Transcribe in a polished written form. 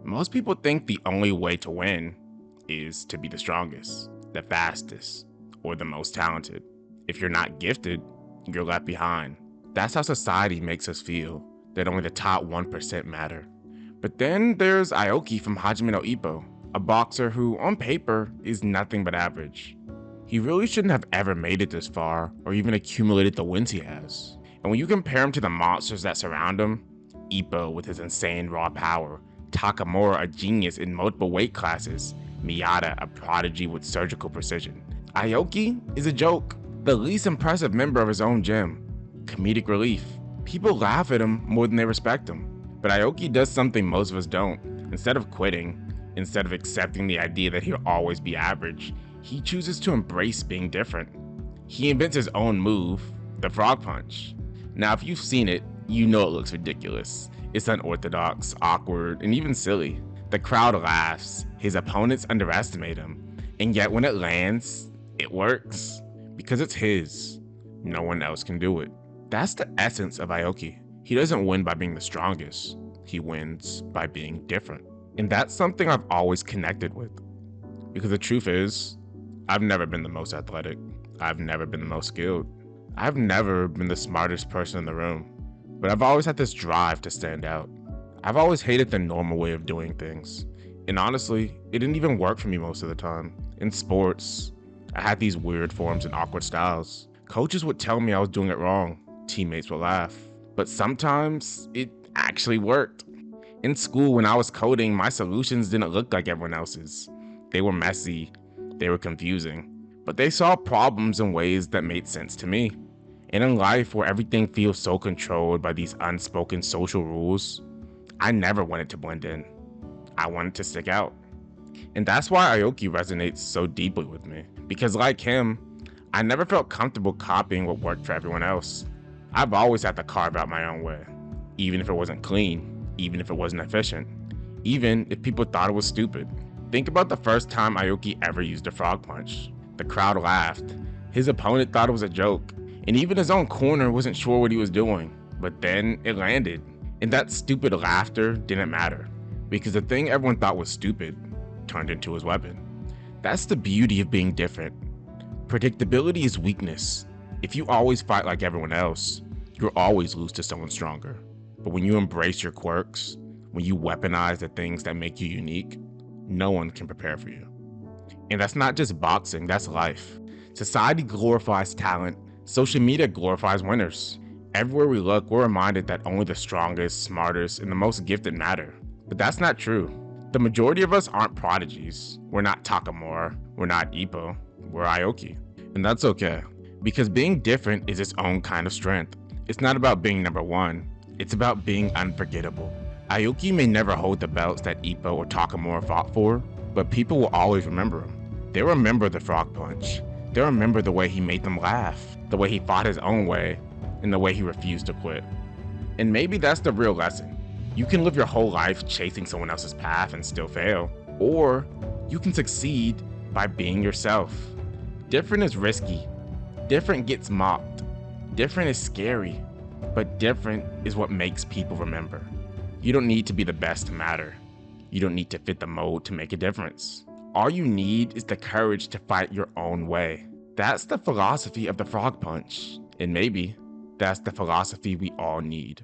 Most people think the only way to win is to be the strongest, the fastest, or the most talented. If you're not gifted, you're left behind. That's how society makes us feel, that only the top 1% matter. But then there's Aoki from Hajime no Ippo, a boxer who, on paper, is nothing but average. He really shouldn't have ever made it this far, or even accumulated the wins he has. And when you compare him to the monsters that surround him, Ippo with his insane raw power, Takamura a genius in multiple weight classes, Miyata a prodigy with surgical precision, Aoki is a joke, the least impressive member of his own gym. Comedic relief. People laugh at him more than they respect him. But Aoki does something most of us don't. Instead of quitting, instead of accepting the idea that he'll always be average, he chooses to embrace being different. He invents his own move, the frog punch. Now, if you've seen it, you know it looks ridiculous. It's unorthodox, awkward, and even silly. The crowd laughs, his opponents underestimate him, and yet when it lands, it works. Because it's his. No one else can do it. That's the essence of Aoki. He doesn't win by being the strongest. He wins by being different. And that's something I've always connected with. Because the truth is, I've never been the most athletic. I've never been the most skilled. I've never been the smartest person in the room. But I've always had this drive to stand out. I've always hated the normal way of doing things. And honestly, it didn't even work for me most of the time. In sports, I had these weird forms and awkward styles. Coaches would tell me I was doing it wrong. Teammates would laugh. But sometimes it actually worked. In school, when I was coding, my solutions didn't look like everyone else's. They were messy, they were confusing, but they solved problems in ways that made sense to me. And in life, where everything feels so controlled by these unspoken social rules, I never wanted to blend in. I wanted to stick out. And that's why Aoki resonates so deeply with me. Because like him, I never felt comfortable copying what worked for everyone else. I've always had to carve out my own way, even if it wasn't clean, even if it wasn't efficient, even if people thought it was stupid. Think about the first time Aoki ever used a frog punch. The crowd laughed, his opponent thought it was a joke, and even his own corner wasn't sure what he was doing. But then it landed, and that stupid laughter didn't matter, because the thing everyone thought was stupid turned into his weapon. That's the beauty of being different. Predictability is weakness. If you always fight like everyone else, you'll always lose to someone stronger. But when you embrace your quirks, when you weaponize the things that make you unique, no one can prepare for you. And that's not just boxing, that's life. Society glorifies talent. Social media glorifies winners. Everywhere we look, we're reminded that only the strongest, smartest, and the most gifted matter. But that's not true. The majority of us aren't prodigies. We're not Takamura. We're not Ippo. We're Aoki. And that's okay. Because being different is its own kind of strength. It's not about being number one. It's about being unforgettable. Aoki may never hold the belts that Ippo or Takamura fought for, but people will always remember him. They'll remember the frog punch. They'll remember the way he made them laugh, the way he fought his own way, and the way he refused to quit. And maybe that's the real lesson. You can live your whole life chasing someone else's path and still fail, or you can succeed by being yourself. Different is risky. Different gets mocked. Different is scary, but different is what makes people remember. You don't need to be the best to matter. You don't need to fit the mold to make a difference. All you need is the courage to fight your own way. That's the philosophy of the frog punch. And maybe that's the philosophy we all need.